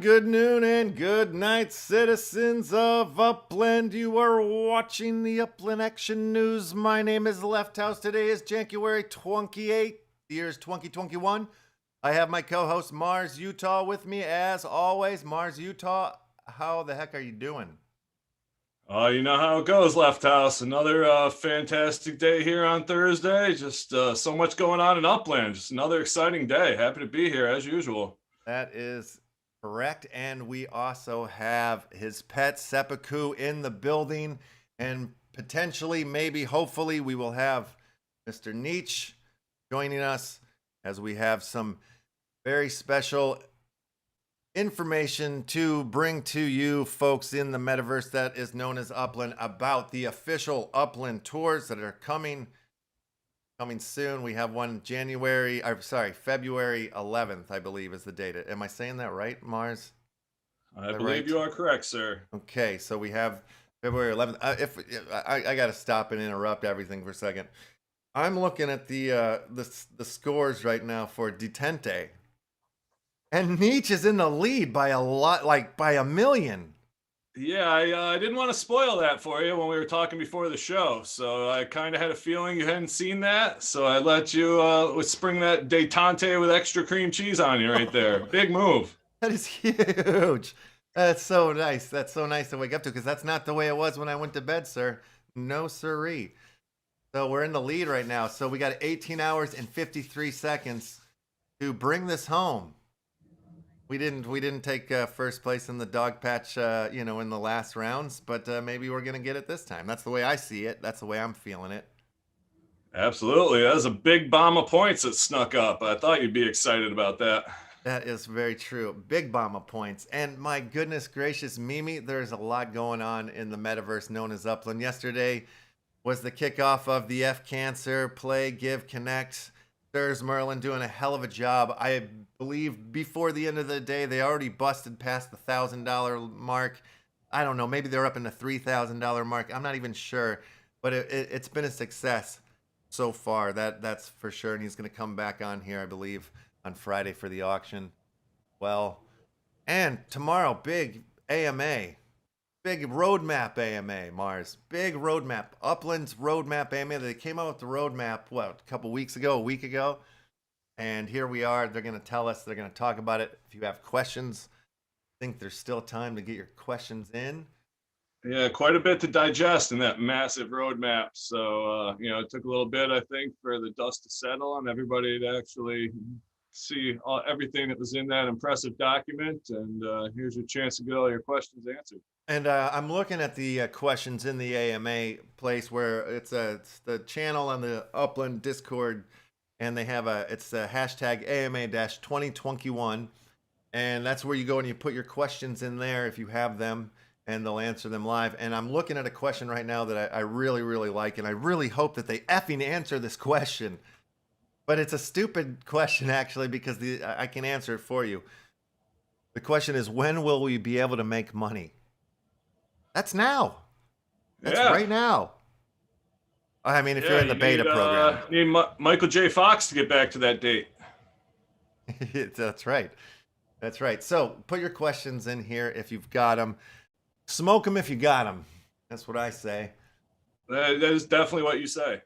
Good noon, and good night, citizens of Upland. You are watching the Upland Action News. My name is Left House. Today is January 28th, the year is 2021. I have my co-host Mars Utah with me as always. Mars Utah, how the heck are you doing? You know how it goes, Left House. Another fantastic day here on Thursday. Just so much going on in Upland. Just another exciting day. Happy to be here as usual. That is correct. And we also have his pet Seppuku in the building. And potentially, maybe, hopefully, we will have Mr. Nietzsche joining us as we have some very special information to bring to you folks in the metaverse that is known as Upland about the official Upland tours that are coming soon. We have one February 11th, I believe is the date. Am I saying that right, Mars? I believe you are correct, sir. Okay, so we have February 11th. I got to stop and interrupt everything for a second. I'm looking at the scores right now for Detente. And Nietzsche is in the lead by a lot, like by 1 million. Yeah, I didn't want to spoil that for you when we were talking before the show. So I kind of had a feeling you hadn't seen that. So I let you spring that Detente with extra cream cheese on you right there. Big move. That is huge. That's so nice. That's so nice to wake up to, because that's not the way it was when I went to bed, sir. No siree. So we're in the lead right now. So we got 18 hours and 53 seconds to bring this home. We didn't take first place in the dog patch, in the last rounds, but maybe we're gonna get it this time. That's the way I see it. That's the way I'm feeling it. Absolutely, that was a big bomb of points that snuck up. I thought you'd be excited about that. That is very true. Big bomb of points. And my goodness gracious, Mimi, there's a lot going on in the metaverse known as Upland. Yesterday was the kickoff of the F Cancer Play, Give, Connect. There's Merlin doing a hell of a job. I believe before the end of the day, they already busted past the $1,000 mark. I don't know. Maybe they're up in the $3,000 mark. I'm not even sure. But it's been a success so far. That's for sure. And he's going to come back on here, I believe, on Friday for the auction. Well, and tomorrow, big AMA. Big roadmap AMA, Mars. Big roadmap. Upland's roadmap AMA. They came out with the roadmap, a couple weeks ago, a week ago. And here we are. They're going to tell us. They're going to talk about it. If you have questions, I think there's still time to get your questions in. Yeah, quite a bit to digest in that massive roadmap. So, it took a little bit, I think, for the dust to settle and everybody to actually see everything that was in that impressive document. And here's your chance to get all your questions answered. And I'm looking at the questions in the AMA place where it's the channel on the Upland Discord, and they have it's a hashtag AMA-2021, and that's where you go and you put your questions in there if you have them, and they'll answer them live. And I'm looking at a question right now that I really, really like, and I really hope that they effing answer this question. But it's a stupid question, actually, because I can answer it for you. The question is, when will we be able to make money? That's now. That's right now. I mean, if you're in the beta program. You need Michael J. Fox to get back to that date. That's right. That's right. So put your questions in here if you've got them. Smoke them if you got them. That's what I say. That is definitely what you say.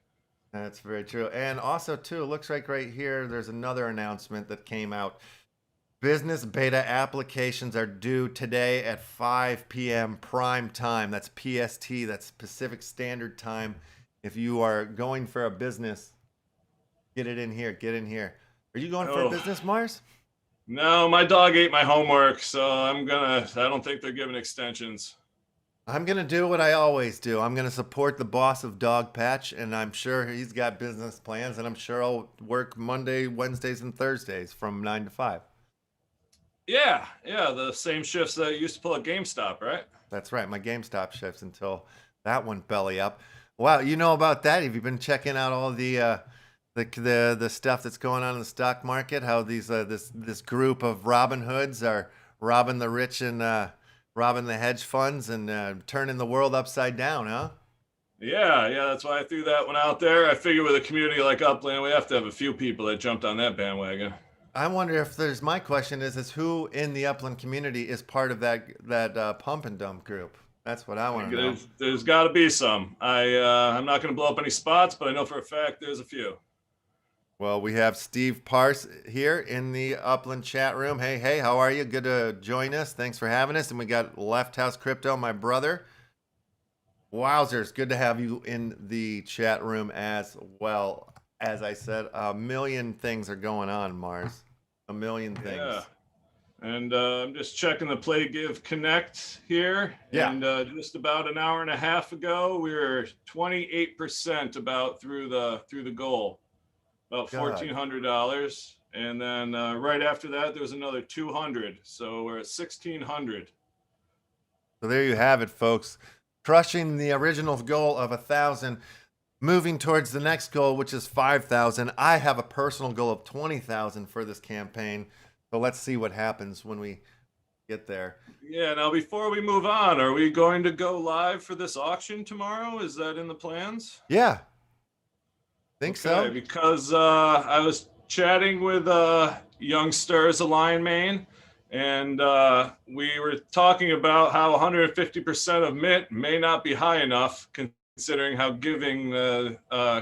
That's very true. And also, too, it looks like right here, there's another announcement that came out. Business beta applications are due today at 5 p.m. prime time. That's PST, that's Pacific Standard Time. If you are going for a business, get it in here. Get in here. Are you going for a Oh, business, Mars? no, my dog ate my homework, so I don't think they're giving extensions. I'm going to do what I always do. I'm going to support the boss of Dog Patch, and I'm sure he's got business plans, and I'm sure I'll work Monday, Wednesdays, and Thursdays from 9 to 5. Yeah, yeah, the same shifts that you used to pull at GameStop, right? That's right. My GameStop shifts until that went belly up. Wow, you know about that? Have you been checking out all the stuff that's going on in the stock market? How these this group of Robin Hoods are robbing the rich and robbing the hedge funds and turning the world upside down, huh? Yeah, yeah, that's why I threw that one out there. I figure with a community like Upland, we have to have a few people that jumped on that bandwagon. I wonder if there's my question is who in the Upland community is part of that pump and dump group? That's what I want to know. There's got to be some. I'm not going to blow up any spots, but I know for a fact there's a few. Well, we have Steve Parse here in the Upland chat room. Hey, how are you? Good to join us. Thanks for having us. And we got Left House Crypto, my brother. Wowzers, good to have you in the chat room as well. As I said, a million things are going on, Mars. A million things. Yeah. And I'm just checking the Play Give Connect here. Yeah. And just about an hour and a half ago, we were 28% about through the goal, about $1,400. And then right after that, there was another 200. So we're at 1,600. So there you have it, folks. Crushing the original goal of 1,000. Moving towards the next goal, which is 5,000. I have a personal goal of 20,000 for this campaign. So let's see what happens when we get there. Yeah, now before we move on, are we going to go live for this auction tomorrow? Is that in the plans? Yeah. Think so. Because I was chatting with youngsters, a Lion Mane, and we were talking about how 150% of mint may not be high enough considering how giving the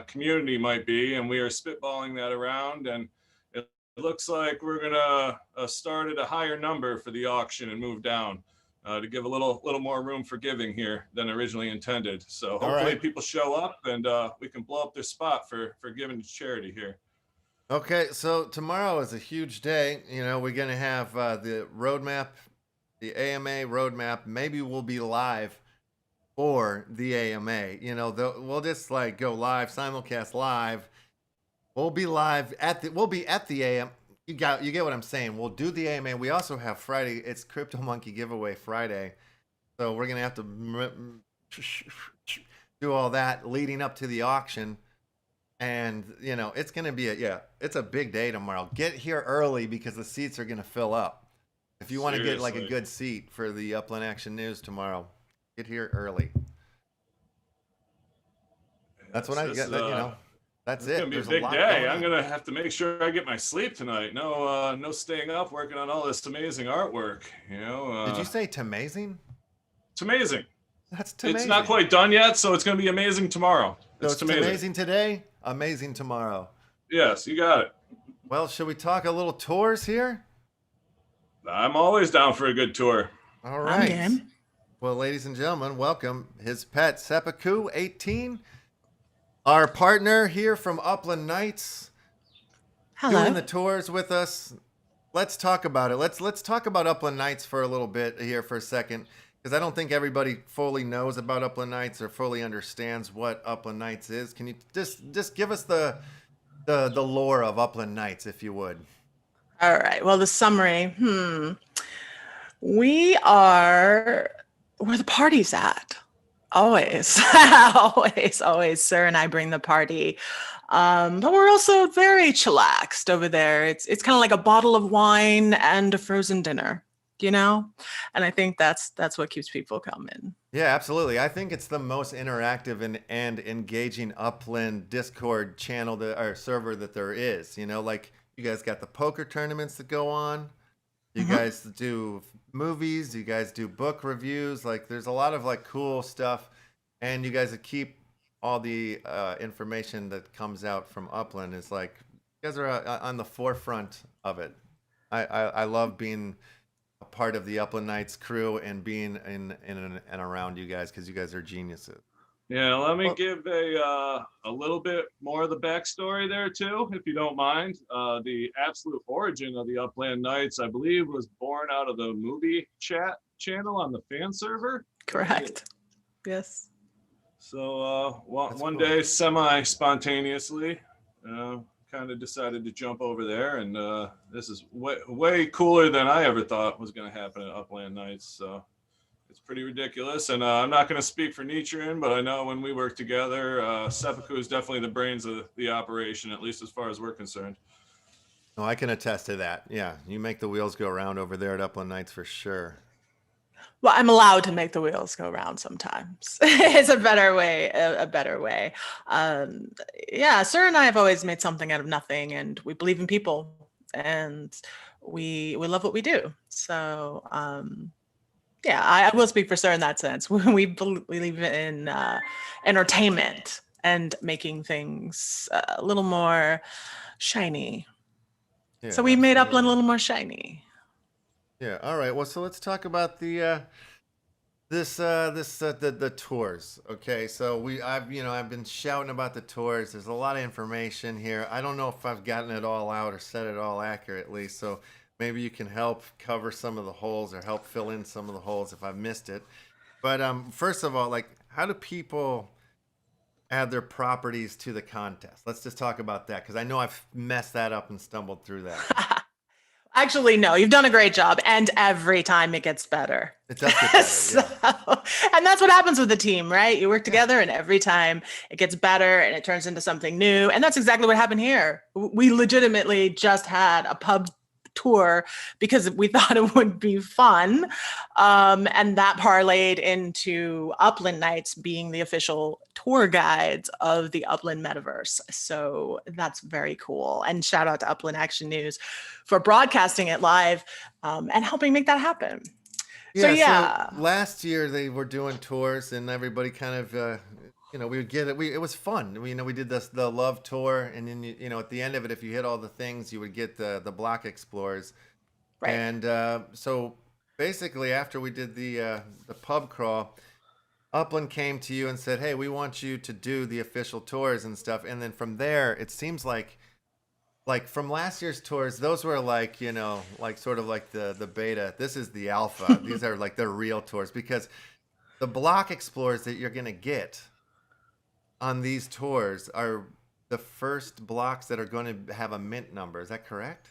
community might be, and we are spitballing that around, and it looks like we're gonna start at a higher number for the auction and move down to give a little more room for giving here than originally intended. So hopefully people show up and we can blow up their spot for giving to charity here. Okay, so tomorrow is a huge day. You know, we're gonna have the roadmap, the AMA roadmap. Maybe we'll be live for the AMA. You know, we'll just like go live, simulcast live. We'll be live at the AM. You get what I'm saying. We'll do the AMA. We also have Friday. It's Crypto Monkey Giveaway Friday, so we're gonna have to do all that leading up to the auction. And you know, it's gonna be it's a big day tomorrow. Get here early because the seats are gonna fill up. If you want to get like a good seat for the Upland Action News tomorrow, get here early. That's what I get. You know, that's it. It's gonna be a big day. I'm gonna have to make sure I get my sleep tonight. No staying up working on all this amazing artwork. You know. Did you say amazing? It's amazing. That's amazing. It's not quite done yet, so it's gonna be amazing tomorrow. So it's amazing today, amazing tomorrow. Yes, you got it. Well, should we talk a little tours here? I'm always down for a good tour. All right. Well, ladies and gentlemen, welcome his pet Seppuku 18, our partner here from Upland Nights. Hello. Doing the tours with us. Let's talk about it. Let's talk about Upland Nights for a little bit here for a second, because I don't think everybody fully knows about Upland Nights or fully understands what Upland Nights is. Can you just give us the lore of Upland Nights, if you would? All right. Well, the summary. We are where the party's at. Always, always. Sir and I bring the party. But we're also very chillaxed over there. It's kind of like a bottle of wine and a frozen dinner, you know? And I think that's what keeps people coming. Yeah, absolutely. I think it's the most interactive and engaging Upland Discord channel or server that there is. You know, like you guys got the poker tournaments that go on. You guys do movies, you guys do book reviews, like there's a lot of like cool stuff, and you guys keep all the information that comes out from Upland is like you guys are on the forefront of it. I love being a part of the Upland Knights crew and being and around you guys because you guys are geniuses. Yeah, let me Well, give a little bit more of the backstory there too, if you don't mind. The absolute origin of the Upland Knights, I believe, was born out of the movie chat channel on the fan server. correct. Yes. So That's one cool. day, semi-spontaneously, kind of decided to jump over there, and this is way cooler than I ever thought was going to happen at Upland Knights. So it's pretty ridiculous, and I'm not going to speak for Nichiren, but I know when we work together, Seppuku is definitely the brains of the operation, at least as far as we're concerned. No, I can attest to that. Yeah, you make the wheels go around over there at Upland Knights for sure. Well, I'm allowed to make the wheels go round sometimes. It's a better way, a better way. Yeah, Sir and I have always made something out of nothing, and we believe in people, and we love what we do. So yeah, I will speak for Sir in that sense. We believe in entertainment and making things a little more shiny. Yeah, So we made Upland absolutely. a little more shiny. Yeah. All right. Well, so let's talk about the the tours. Okay. So I've been shouting about the tours. There's a lot of information here. I don't know if I've gotten it all out or said it all accurately. So maybe you can help cover some of the holes or help fill in some of the holes if I've missed it. But first of all, like, how do people add their properties to the contest? Let's just talk about that because I know I've messed that up and stumbled through that. Actually, no, you've done a great job. And every time it gets better. It does get better. So, Yeah. and that's what happens with the team, right? You work together and every time it gets better and it turns into something new. And that's exactly what happened here. We legitimately just had a pub tour because we thought it would be fun. And that parlayed into Upland Knights being the official tour guides of the Upland Metaverse. So that's very cool. And shout out to Upland Action News for broadcasting it live and helping make that happen. So yeah. So last year they were doing tours and everybody kind of we would get it. We It was fun. We did the love tour, and then at the end of it, if you hit all the things, you would get the block explorers. Right. And so basically, after we did the pub crawl, Upland came to you and said, "Hey, we want you to do the official tours and stuff." And then from there, it seems like from last year's tours, those were like like sort of like the beta. This is the alpha. These are like the real tours because the block explorers that you're gonna get on these tours are the first blocks that are going to have a mint number. Is that correct?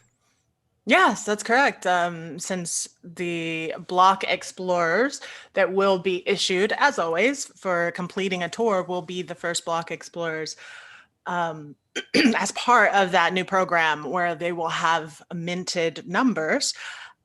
Yes, that's correct. Since the block explorers that will be issued, as always, for completing a tour will be the first block explorers as part of that new program where they will have minted numbers.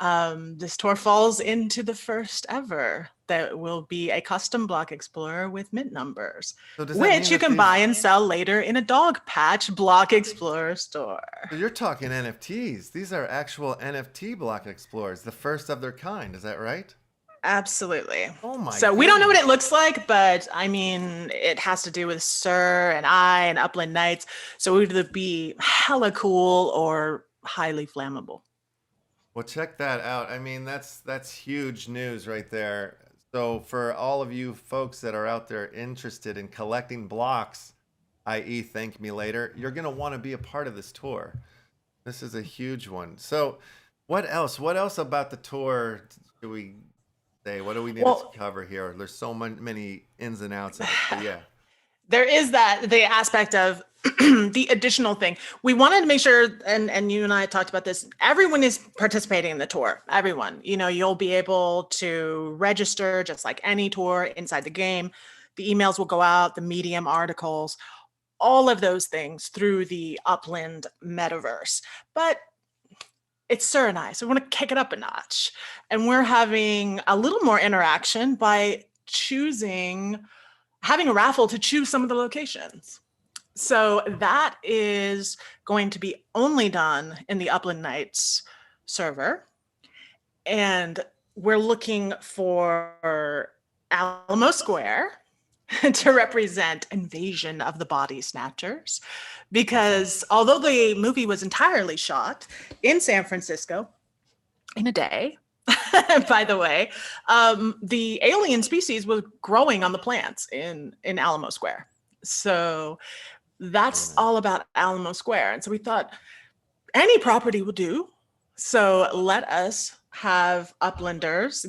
This tour falls into the first ever that will be a custom block explorer with mint numbers, So does that mean which you that can buy and sell later in a dog patch block explorer store. So you're talking NFTs. These are actual NFT block explorers, the first of their kind. Is that right? Absolutely. Oh my So we don't know what it goodness. looks like, but I mean, it has to do with Sir and I and Upland Knights. So it would either be hella cool or highly flammable. Well, check that out. I mean, that's huge news right there. So for all of you folks that are out there interested in collecting blocks, i.e., thank me later, you're gonna want to be a part of this tour. This is a huge one. So, what else? What else about the tour do we say? What do we need to Well, cover here? There's so many ins and outs of it. But yeah, there is the aspect of the additional thing. We wanted to make sure, and you and I talked about this, everyone is participating in the tour. Everyone, you'll be able to register just like any tour inside the game. The emails will go out, the Medium articles, all of those things through the Upland Metaverse. But it's Sir and I, so we want to kick it up a notch. And we're having a little more interaction by having a raffle to choose some of the locations. So that is going to be only done in the Upland Knights server. and we're looking for Alamo Square to represent Invasion of the Body Snatchers, because although the movie was entirely shot in San Francisco in a day, by the way, the alien species was growing on the plants in Alamo Square. So that's all about Alamo Square. And so we thought any property will do. So let us have Uplanders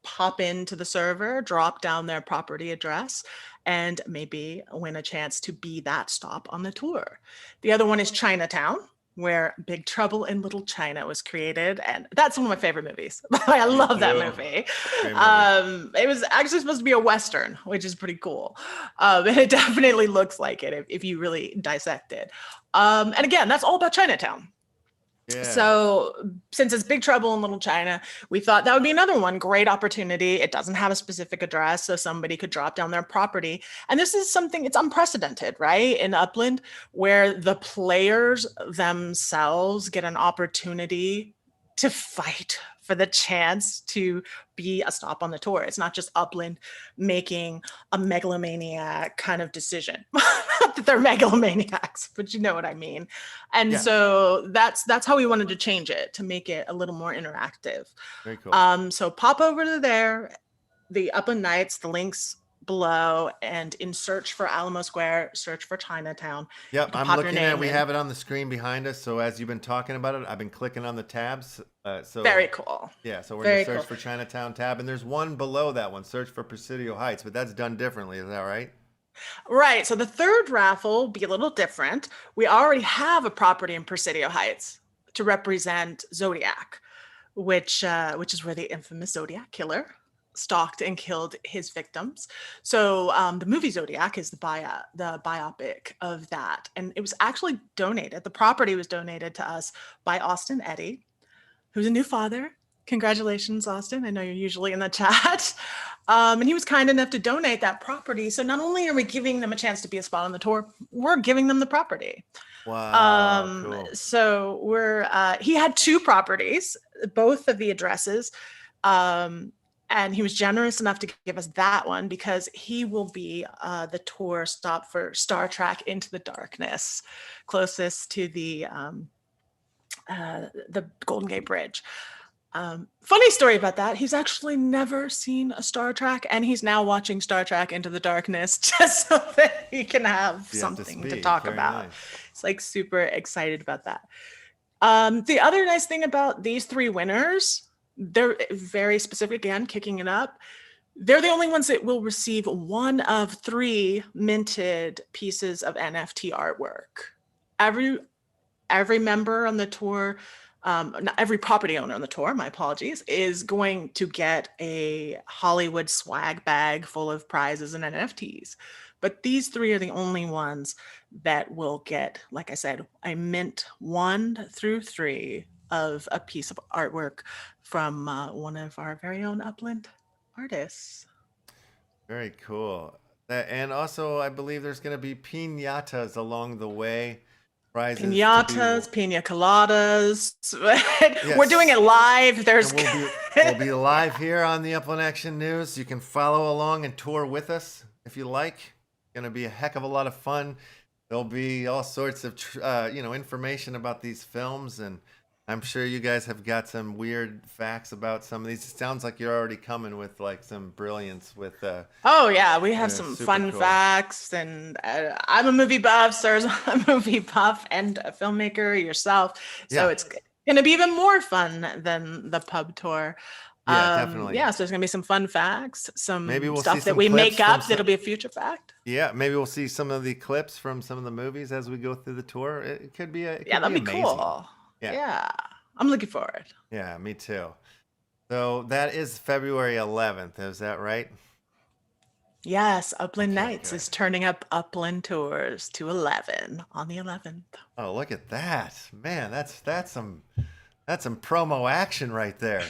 pop into the server, drop down their property address, and maybe win a chance to be that stop on the tour. The other one is Chinatown, where Big Trouble in Little China was created, and that's one of my favorite movies. I love that movie. It was actually supposed to be a Western, which is pretty cool. And it definitely looks like it if you really dissect it. And again, that's all about Chinatown. Yeah. So since it's Big Trouble in Little China, we thought that would be another one. Great opportunity. It doesn't have a specific address, so somebody could drop down their property. And this is something, it's unprecedented, right? In Upland, where the players themselves get an opportunity to fight for the chance to be a stop on the tour. It's not just Upland making a megalomaniac kind of decision. Not that they're megalomaniacs, but you know what I mean. And so that's how we wanted to change it, to make it a little more interactive. Very cool. So pop over to there, the Upland Nights, the links below, and in search for Alamo Square, search for Chinatown. Yep, I'm looking at it. We have it on the screen behind us. So as you've been talking about it, I've been clicking on the tabs. So very cool. Yeah, so we're going to search for Chinatown tab, and there's one below that one, search for Presidio Heights, but that's done differently. Is that right? Right. So the third raffle will be a little different. We already have a property in Presidio Heights to represent Zodiac, which is where the infamous Zodiac killer stalked and killed his victims. So the movie Zodiac is the biopic of that, and it was actually donated. The property was donated to us by Austin Eddy, who's a new father. Congratulations, Austin. I know you're usually in the chat. And he was kind enough to donate that property. So not only are we giving them a chance to be a spot on the tour, we're giving them the property. Wow. Cool. So he had two properties, both of the addresses. And he was generous enough to give us that one because he will be the tour stop for Star Trek Into the Darkness, closest to the Golden Gate Bridge. Funny story about that. He's actually never seen a Star Trek, and he's now watching Star Trek Into the Darkness just so that he can have something to talk about. Nice. It's like super excited about that. The other nice thing about these three winners, they're very specific, again, kicking it up. They're the only ones that will receive one of three minted pieces of NFT artwork. Every member on the tour, not every property owner on the tour, my apologies, is going to get a Hollywood swag bag full of prizes and NFTs. But these three are the only ones that will get, like I said, I mint 1 through 3 of a piece of artwork from one of our very own Upland artists. Very cool. And also, I believe there's going to be piñatas along the way. Prizes Piñatas, pina coladas. Yes. We're doing it live. We'll be live here on the Upland Action News. You can follow along and tour with us if you like. Going to be a heck of a lot of fun. There'll be all sorts of information about these films, and I'm sure you guys have got some weird facts about some of these. It sounds like you're already coming with like some brilliance with. Oh yeah, we have some fun facts, and I'm a movie buff. Sarah's a movie buff and a filmmaker yourself, so it's gonna be even more fun than the pub tour. Yeah, definitely. Yeah, so there's gonna be some fun facts, some stuff that we make up that'll be a future fact. Yeah, maybe we'll see some of the clips from some of the movies as we go through the tour. It could be that'd be cool. Yeah, I'm looking forward. Yeah, me too. So that is February 11th. Is that right? Yes, Upland Nights is turning up Upland Tours to 11 on the 11th. Oh, look at that. Man, that's some promo action right there.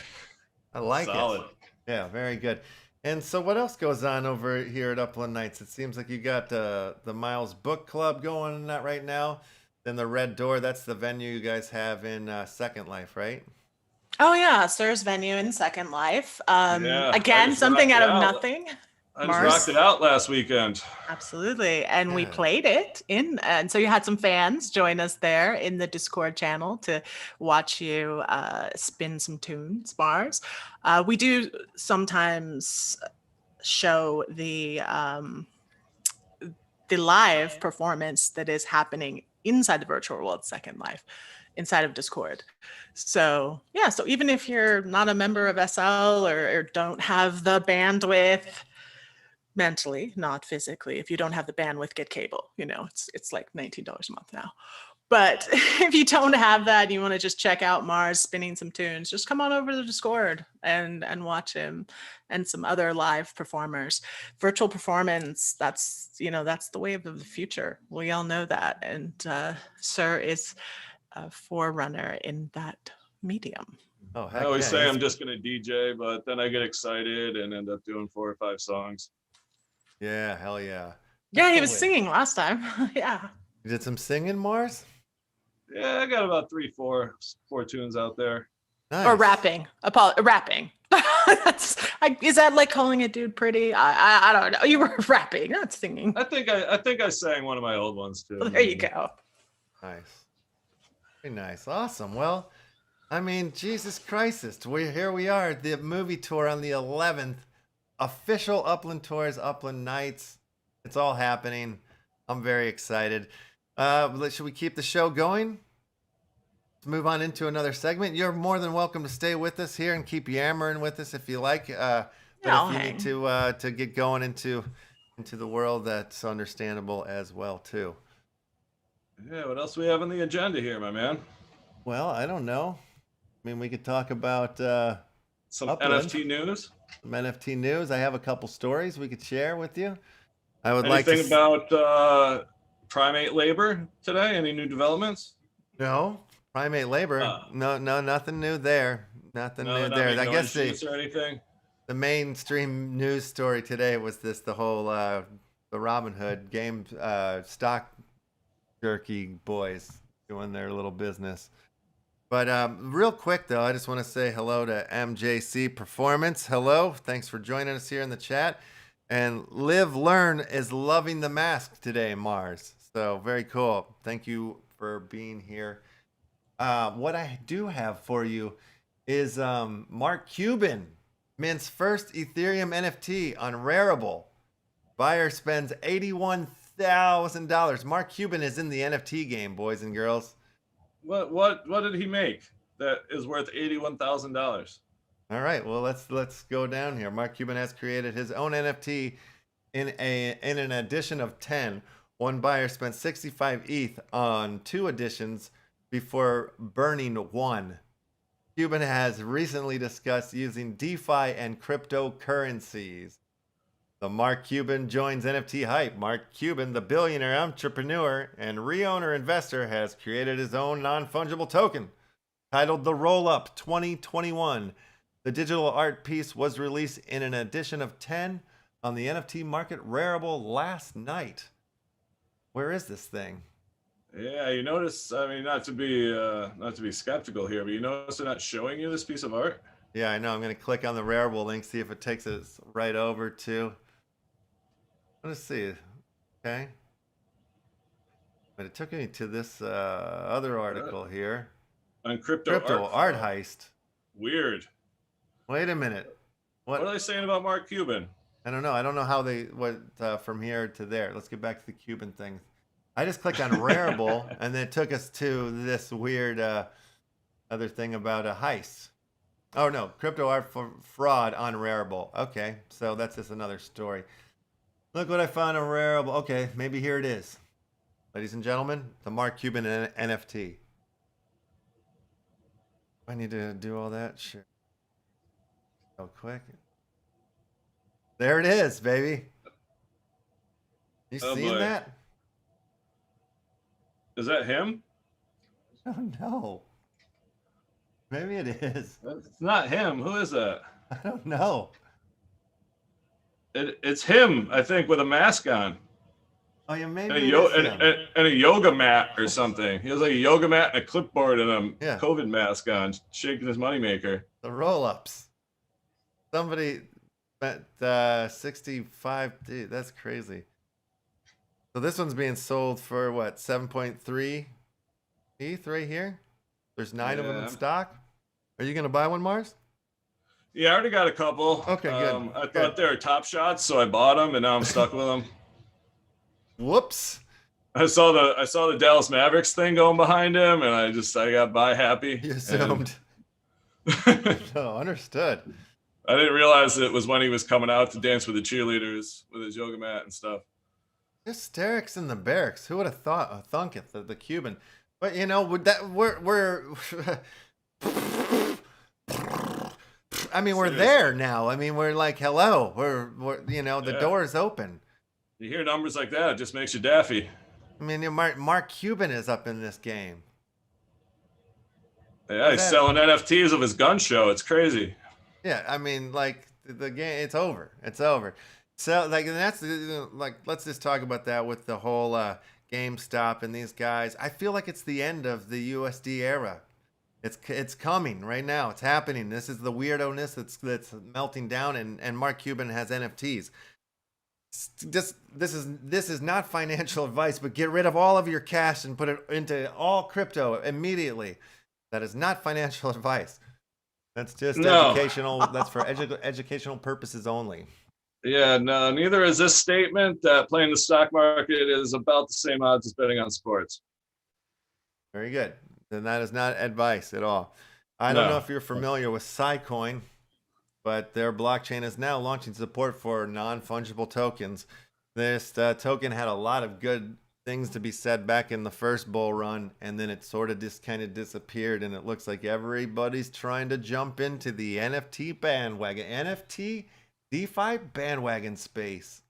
I like it. Yeah, very good. And so what else goes on over here at Upland Nights? It seems like you got the Miles Book Club going on that right now. Then the Red Door, that's the venue you guys have in Second Life, right? Oh yeah, Sir's venue in Second Life. Yeah, I Again, just something rocked it out of out. nothing. I just rocked Mars. it out last weekend. Absolutely. And we Yeah. played it in, and so you had some fans join us there in the Discord channel to watch you spin some tunes, Mars. We do sometimes show the live performance that is happening inside the virtual world Second Life, inside of Discord. So yeah, so even if you're not a member of SL or don't have the bandwidth mentally, not physically, if you don't have the bandwidth, get cable. You know, it's like $19 a month now. But if you don't have that, and you want to just check out Mars spinning some tunes, just come on over to the Discord and watch him and some other live performers. Virtual performance, that's that's the wave of the future. We all know that, and Sir is a forerunner in that medium. Oh, I heck always yeah. say he's- I'm just gonna DJ, but then I get excited and end up doing 4 or 5 songs. Yeah, hell yeah. Yeah, That's he the was way. singing last time. Yeah. You did some singing, Mars? Yeah, I got about 4 tunes out there. Nice. Or rapping. Rapping. Is that like calling a dude pretty? I don't know. You were rapping, not singing. I think I sang one of my old ones too. Well, there you go. Nice. Very nice. Awesome. Well, I mean, Jesus Christ, here we are, the movie tour on the 11th. Official Upland Tours, Upland Nights. It's all happening. I'm very excited. Should we keep the show going? Let's move on into another segment. You're more than welcome to stay with us here and keep yammering with us if you like. But I'll if you hang. need to get going into the world, that's understandable as well too. Yeah, what else we have on the agenda here, my man? Well, I don't know. I mean, we could talk about Some Upland. NFT news. some NFT news. I have a couple stories we could share with you. I would like Anything to about primate labor today? Any new developments? No, primate labor. No, nothing new there. Nothing No, new they're not there. making I no guess issues or anything. the mainstream news story today was the whole the Robin Hood game stock jerky boys doing their little business. But real quick though, I just want to say hello to MJC Performance. Hello, thanks for joining us here in the chat. And Live Learn is loving the mask today, Mars. So very cool. Thank you for being here. What I do have for you is Mark Cuban mints first Ethereum NFT on Rarible. Buyer spends $81,000. Mark Cuban is in the NFT game, boys and girls. What did he make that is worth $81,000? All right, well let's go down here. Mark Cuban has created his own NFT in an edition of 10. One buyer spent 65 ETH on 2 editions before burning 1. Cuban has recently discussed using DeFi and cryptocurrencies. The Mark Cuban joins NFT hype. Mark Cuban, the billionaire entrepreneur and re-owner investor, has created his own non-fungible token titled the Roll-Up 2021. The digital art piece was released in an edition of 10 on the NFT market Rarible last night. Where is this thing? Yeah, you notice. I mean, not to be skeptical here, but you notice they're not showing you this piece of art. Yeah, I know. I'm going to click on the Rarible link, see if it takes us right over to. Let's see. Okay. But it took me to this other article here. On crypto Art heist. Weird. Wait a minute. What are they saying about Mark Cuban? I don't know. I don't know how they went from here to there. Let's get back to the Cuban thing. I just clicked on Rarible, and then it took us to this weird other thing about a heist. Oh, no. Crypto art fraud on Rarible. Okay, so that's just another story. Look what I found on Rarible. Okay, maybe here it is. Ladies and gentlemen, the Mark Cuban NFT. I need to do all that? Sure. Real quick. There it is, baby. You Oh, seeing boy. that? Is that him? Oh no. Maybe it is. It's not him. Who is that? I don't know. It's him, I think, with a mask on. Oh, yeah, and maybe it is him. and a yoga mat or something. He has like a yoga mat and a clipboard and a Yeah. COVID mask on, shaking his moneymaker. The roll-ups. Somebody spent 65. Dude, that's crazy. So this one's being sold for what, 7.3 ETH right here? There's 9 of them in Yeah. stock. Are you gonna buy one, Mars? Yeah, I already got a couple. Okay, good. I Good. thought they were top shots, so I bought them, and now I'm stuck with them. Whoops. I saw the Dallas Mavericks thing going behind him, and I got by happy. You assumed. I No, understood. didn't realize it was when he was coming out to dance with the cheerleaders with his yoga mat and stuff. Hysterics in the barracks. Who would have thought? Thunk it, the Cuban. But you know, with that we're I mean, we're Seriously. there now. I mean, we're like, hello. We're you know, the Yeah. door is open. You hear numbers like that, it just makes you daffy. I mean, Mark Cuban is up in this game. Yeah, he's selling NFTs of his gun show. It's crazy. Yeah, I mean, like the game, it's over. It's over. So, like, and that's like, let's just talk about that with the whole GameStop and these guys. I feel like it's the end of the USD era. It's coming right now. It's happening. This is the weirdo-ness that's melting down, and Mark Cuban has NFTs. This is not financial advice, but get rid of all of your cash and put it into all crypto immediately. That is not financial advice. That's just educational. That's for educational purposes only. Yeah, no, neither is this statement that playing the stock market is about the same odds as betting on sports. Very good. Then that is not advice at all. I don't know if you're familiar with Cycoin, but their blockchain is now launching support for non-fungible tokens. This token had a lot of good things to be said back in the first bull run, and then it sort of just kind of disappeared, and it looks like everybody's trying to jump into the NFT bandwagon. NFT DeFi bandwagon space.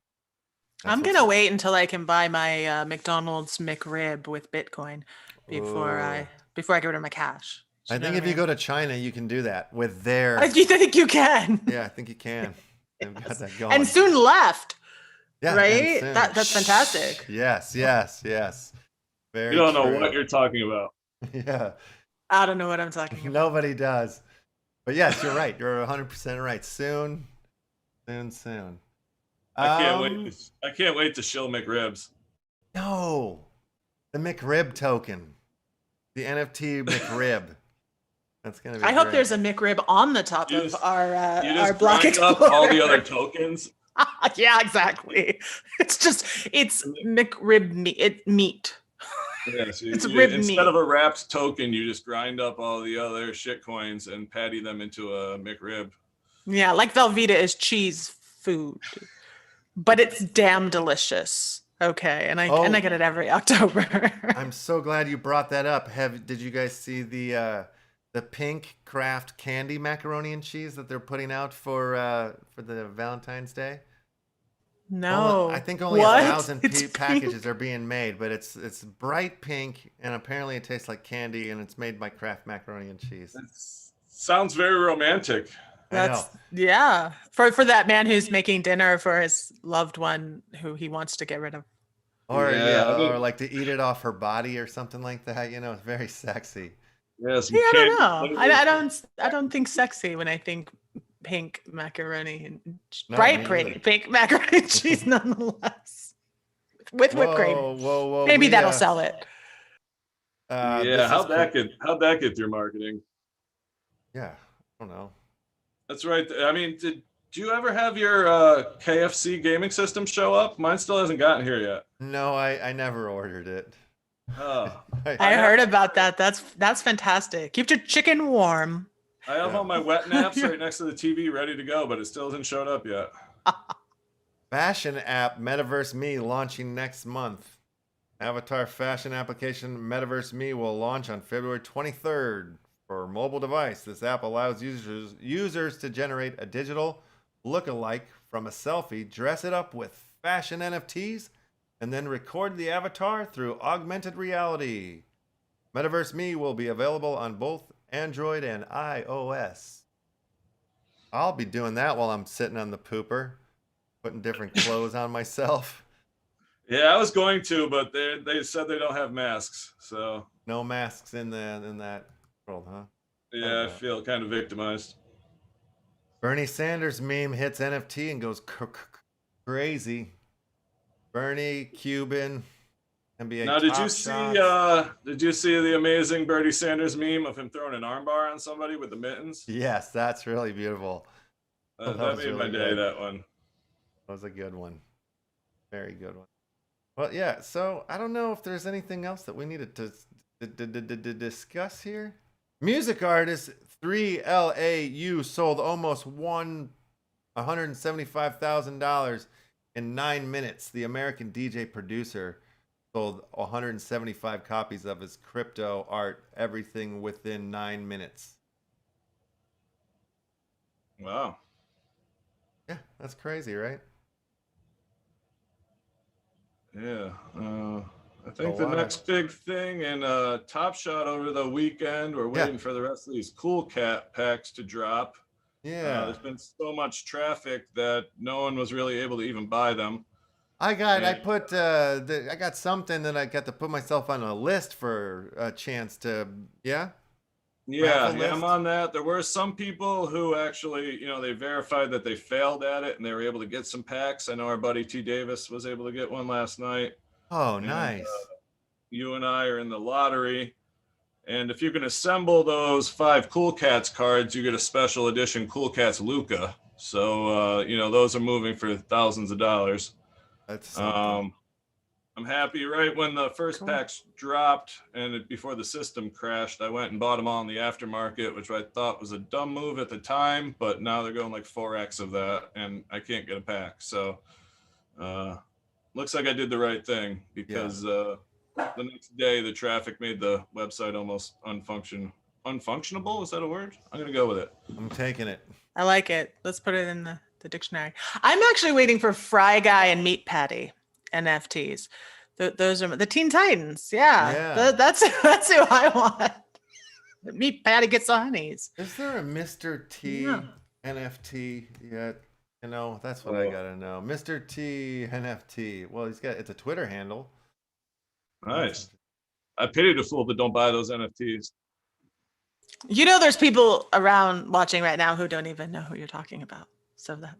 I'm going to wait until I can buy my McDonald's McRib with Bitcoin before I get rid of my cash. I think if you go to China, you can do that with their... Do you think you can? Yeah, I think you can. They've got that going. And soon left. Yeah, right? That's fantastic. Yes. Very You don't know true. what you're talking about. Yeah. I don't know what I'm talking about. Nobody does. But yes, you're right. You're 100% right. Soon. I can't wait to shill McRibs. No. The McRib token. The NFT McRib. That's gonna be I hope great. there's a McRib on the top of our block grind up explorer. all the other tokens. Yeah, exactly. It's McRib meat. Yeah, so It's rib meat. Instead of a wrapped token, you just grind up all the other shit coins and patty them into a McRib. Yeah, like Velveeta is cheese food, but it's damn delicious. Okay, and I get it every October. I'm so glad you brought that up. Did you guys see the pink craft candy macaroni and cheese that they're putting out for the Valentine's Day? No, I think only 1,000 packages are being made, but it's bright pink, and apparently it tastes like candy, and it's made by Kraft Macaroni and Cheese. That sounds very romantic. Yeah, for that man who's making dinner for his loved one who he wants to get rid of. Or or like to eat it off her body or something like that. You know, it's very sexy. Yes. Yeah, I don't know. I don't think sexy when I think pink macaroni and bright pink macaroni and cheese, nonetheless, with whipped cream. Whoa! Maybe that'll sell it. How'd that get through marketing? Yeah, I don't know. That's right. I mean, did you ever have your KFC gaming system show up? Mine still hasn't gotten here yet. No, I never ordered it. Oh, I heard about that. That's fantastic. Keep your chicken warm. I have all my wet naps right next to the TV ready to go, but it still hasn't showed up yet. Fashion app Metaverse Me launching next month. Avatar fashion application Metaverse Me will launch on February 23rd for mobile device. This app allows users to generate a digital look-alike from a selfie, dress it up with fashion NFTs, and then record the avatar through augmented reality. Metaverse Me will be available on both Android and iOS. I'll be doing that while I'm sitting on the pooper, putting different clothes on myself. Yeah, I was going to, but they said they don't have masks. So No masks in that world, huh? yeah, I feel kind of victimized. Bernie Sanders meme hits NFT and goes crazy. Bernie, Cuban, NBA Now, Top Shots. did you see the amazing Bernie Sanders meme of him throwing an armbar on somebody with the mittens? Yes, that's really beautiful. That was made my really day, good. that one. That was a good one. Very good one. Well, yeah, so I don't know if there's anything else that we needed to discuss here. Music artist 3LAU sold almost $175,000 in 9 minutes. The American DJ producer sold 175 copies of his crypto art, everything within 9 minutes. Wow. Yeah, that's crazy, right? Yeah. I think the next big thing in Top Shot over the weekend, we're waiting for the rest of these Cool Cat packs to drop. Yeah. There's been so much traffic that no one was really able to even buy them. I got something that I got to put myself on a list for a chance to, Yeah, I'm on that. There were some people who actually, they verified that they failed at it and they were able to get some packs. I know our buddy T. Davis was able to get one last night. Oh, nice. You and I are in the lottery. And if you can assemble those 5 Cool Cats cards, you get a special edition Cool Cats Luca. So, those are moving for thousands of dollars. That's something. I'm happy. Right when the first packs dropped and before the system crashed, I went and bought them all in the aftermarket, which I thought was a dumb move at the time, but now they're going like 4x of that and I can't get a pack. So looks like I did the right thing because the next day the traffic made the website almost unfunctionable. Is that a word? I'm going to go with it. I'm taking it. I like it. Let's put it in the dictionary. I'm actually waiting for Fry Guy and Meat Patty NFTs. Those are the Teen Titans. Yeah. That's who I want. Meat Patty gets the honeys. Is there a Mr. T NFT yet? That's what I gotta know. Mr. T NFT. Well, it's a Twitter handle. Nice. I pity the fool that don't buy those NFTs. There's people around watching right now who don't even know who you're talking about. So that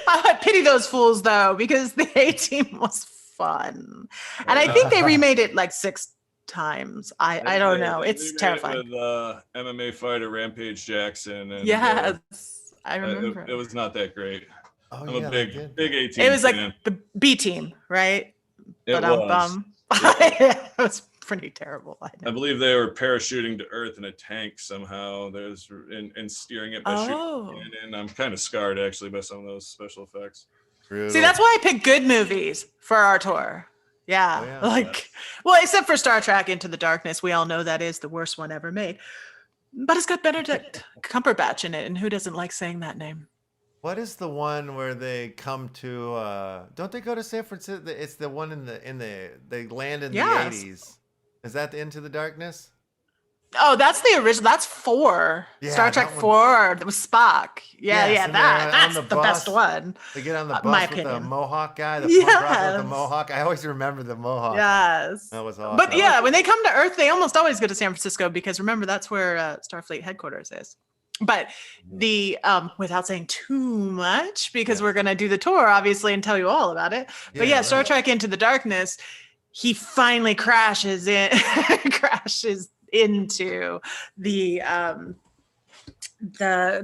I pity those fools though, because the A-Team was fun, and I think they remade it like 6 times. I don't know. It's terrifying. With MMA fighter Rampage Jackson. And, yes, I remember. It was not that great. Oh, I'm a big A-Team. It was fan. like the B team, right? It was. It was pretty terrible. I believe they were parachuting to Earth in a tank somehow. And steering it by shooting. And I'm kind of scarred actually by some of those special effects. See, that's why I pick good movies for our tour. Yeah. Well, except for Star Trek Into the Darkness, we all know that is the worst one ever made. But it's got Benedict Cumberbatch in it, and who doesn't like saying that name? What is the one where they come to? Don't they go to San Francisco? It's the one they land in the 80s. Is that the Into the Darkness? Oh, that's the original. That's 4. Star Trek 4. That was Spock. That's the best one. They get on the bus with the Mohawk guy. The punk rocker with the Mohawk. I always remember the Mohawk. Yes. That was awesome. But when they come to Earth, they almost always go to San Francisco because remember that's where Starfleet headquarters is. But the without saying too much, because we're gonna do the tour obviously and tell you all about it. But Star Trek Into the Darkness, he finally crashes into the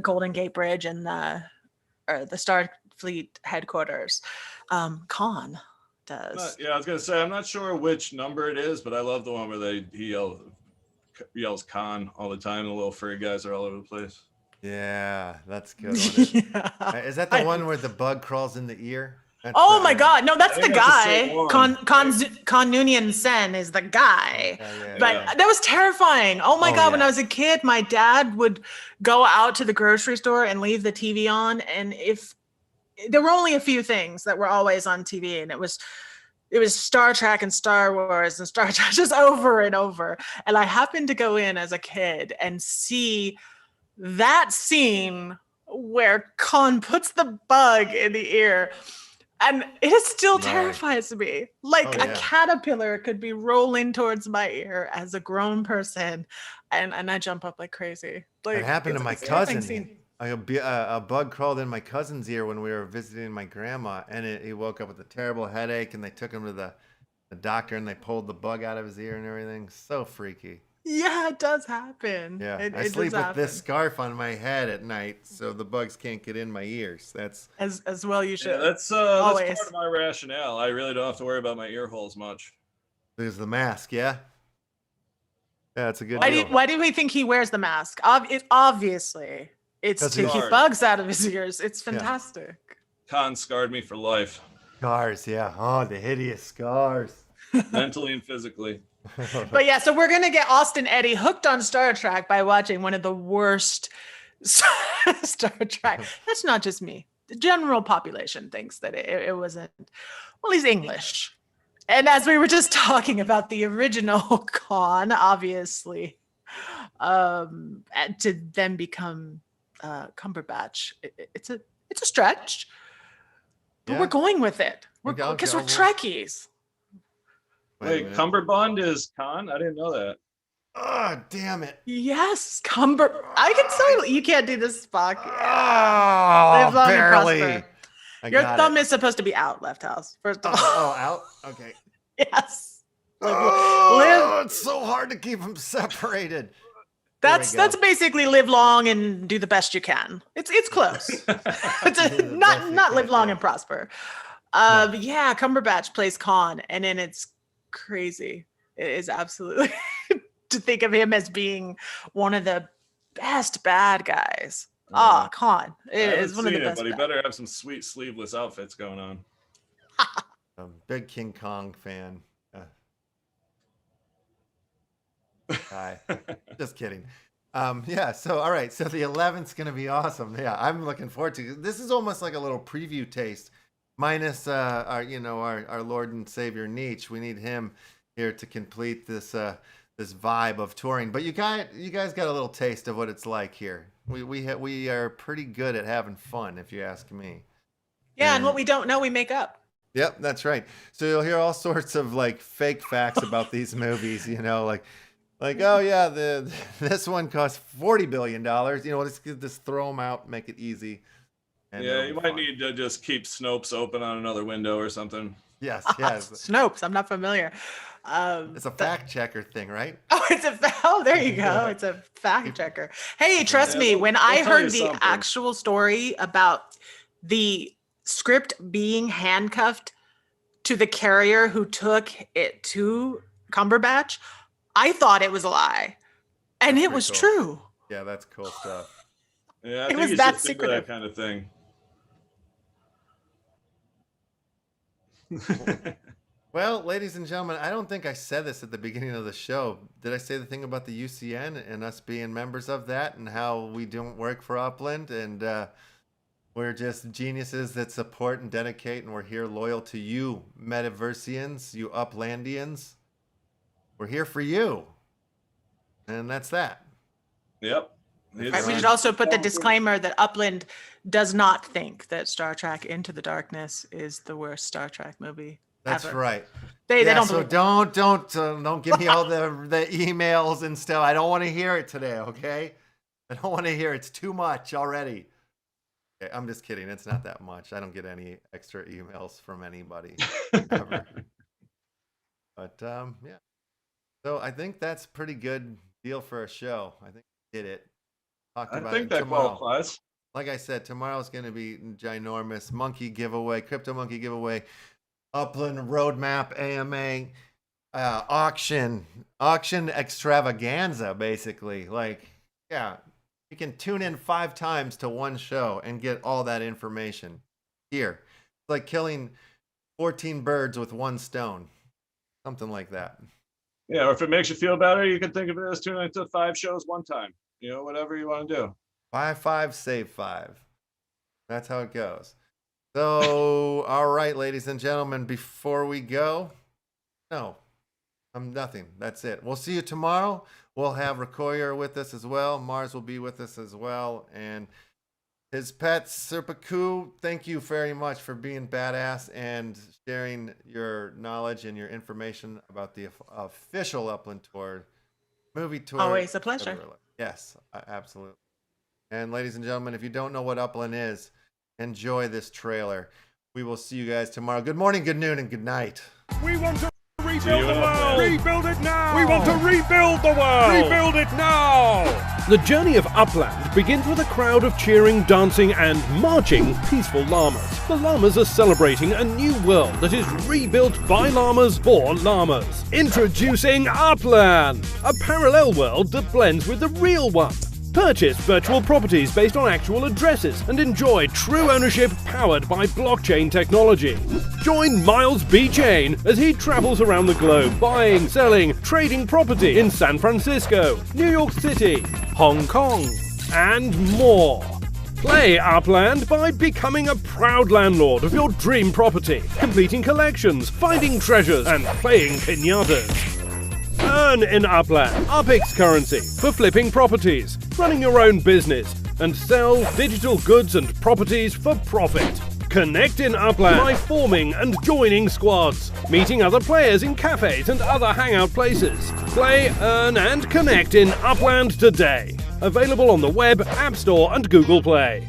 Golden Gate Bridge and the Starfleet headquarters. Khan does. I was gonna say I'm not sure which number it is, but I love the one where he yells Khan all the time. The little furry guys are all over the place. Yeah, that's good. Is that the one where the bug crawls in the ear? Oh my God! No, that's the guy. Con Noonien Sen is the guy. But that was terrifying. Oh my God! When I was a kid, my dad would go out to the grocery store and leave the TV on, and if there were only a few things that were always on TV, and it was Star Trek and Star Wars and Star Trek just over and over. And I happened to go in as a kid and see that scene where Khan puts the bug in the ear. And it still Right. terrifies me. Like Oh, a yeah. caterpillar could be rolling towards my ear as a grown person, and I jump up like crazy. Like It happened to my it's a terrifying cousin. scene. A bug crawled in my cousin's ear when we were visiting my grandma, and he woke up with a terrible headache, and they took him to the doctor, and they pulled the bug out of his ear and everything. So freaky. Yeah, it does happen. Yeah, It I does sleep with happen. this scarf on my head at night, so the bugs can't get in my ears. That's As well you Yeah, should. that's Always. part of my rationale. I really don't have to worry about my ear holes much. there's the mask. Yeah, yeah, it's a good Why deal. why do we think he wears the mask? Obviously, it's 'Cause to he's- keep Scarred. bugs out of his ears. It's fantastic. Khan scarred me for life, Scars, yeah. Oh, the hideous scars. mentally and physically. But yeah, so we're gonna get Austin Eddy hooked on Star Trek by watching one of the worst Star Trek. That's not just me. The general population thinks that it wasn't. Well, he's English, and as we were just talking about the original Khan, obviously, and to then become Cumberbatch, it's a stretch, but Yeah. we're going with it. We're Okay, because we're okay. Trekkies. Wait a Wait, minute. Cumberbund is Khan? I didn't know that. Oh, damn it. Yes, I can say you can't do this, Spock. Oh, Live long and barely. prosper. I Your got thumb it. is supposed to be out, left house. First of all, Oh, out? Okay. yes. Live, Oh, it's so hard to keep them separated. that's There we go. that's basically live long and do the best you can. It's close. Do the not best you not live can, long yeah. and prosper. No. But yeah, Cumberbatch plays Khan, and then it's crazy. It is absolutely to think of him as being one of the best bad guys. Yeah. Khan I is haven't one of the seen it, best. but he bad- better have some sweet sleeveless outfits going on. Big King Kong fan. Hi. Just kidding. Yeah, so all right, so the 11th's gonna be awesome. Yeah, I'm looking forward to it. This is almost like a little preview taste, minus our Lord and Savior Nietzsche. We need him here to complete this this vibe of touring. But you guys got a little taste of what it's like here. We are pretty good at having fun, if you ask me. Yeah, and what we don't know, we make up. Yep, that's right. So you'll hear all sorts of like fake facts about these movies, like oh yeah, this one cost $40 billion. Let's just throw them out, make it easy. And Yeah, it'll you be might fun. need to just keep Snopes open on another window or something. Yes, yes. Snopes, I'm not familiar. It's a fact checker thing, right? Oh, there you go. It's a fact checker. Hey, trust Yeah, me, they'll- when they'll I tell heard you the something. actual story about the script being handcuffed to the carrier who took it to Cumberbatch, I thought it was a lie. And That's it pretty was cool. true. Yeah, that's cool stuff. Yeah, I It think was he's that just into secretive. that kind of thing. Well, ladies and gentlemen, I don't think I said this at the beginning of the show. Did I say the thing about the UCN and us being members of that and how we don't work for Upland and we're just geniuses that support and dedicate and we're here loyal to you, Metaversians, you Uplandians. We're here for you. And that's that. Yep. Right, Right, we Right. should also put the disclaimer that Upland does not think that Star Trek Into the Darkness is the worst Star Trek movie. That's ever. right. They Yeah, don't so believe don't give me all the emails and stuff. I don't want to hear it today, okay? I don't want to hear it. It's too much already. Okay, I'm just kidding. It's not that much. I don't get any extra emails from anybody ever. But yeah. So I think that's a pretty good deal for a show. I think we did it. Talked I about think it that tomorrow. qualifies. Like I said, tomorrow's going to be ginormous. Monkey giveaway, crypto monkey giveaway, Upland roadmap, AMA, auction extravaganza, basically. Like, yeah, you can tune in 5 times to one show and get all that information here. It's like killing 14 birds with one stone, something like that. Yeah, or if it makes you feel better, you can think of it as tuning into 5 shows one time. Whatever you want to do. Buy 5, save 5. That's how it goes. So, all right, ladies and gentlemen, before we go, no, I'm nothing. That's it. We'll see you tomorrow. We'll have Rakoyer with us as well. Mars will be with us as well. And his pet Serpaku. Thank you very much for being badass and sharing your knowledge and your information about the official Upland Tour movie tour. Always a pleasure. Yes, absolutely. And ladies and gentlemen, if you don't know what Upland is, enjoy this trailer. We will see you guys tomorrow. Good morning, good noon, and good night. We want to rebuild the world! Rebuild it now! We want to rebuild the world! Rebuild it now! The journey of Upland begins with a crowd of cheering, dancing and marching peaceful llamas. The llamas are celebrating a new world that is rebuilt by llamas for llamas. Introducing Upland, a parallel world that blends with the real one. Purchase virtual properties based on actual addresses and enjoy true ownership powered by blockchain technology. Join Miles B. Chain as he travels around the globe buying, selling, trading property in San Francisco, New York City, Hong Kong, and more. Play Upland by becoming a proud landlord of your dream property, completing collections, finding treasures, and playing piñatas. Earn in Upland UPX currency for flipping properties, running your own business, and sell digital goods and properties for profit. Connect in Upland by forming and joining squads, meeting other players in cafes and other hangout places. Play, earn, and connect in Upland today. Available on the web, App Store, and Google Play.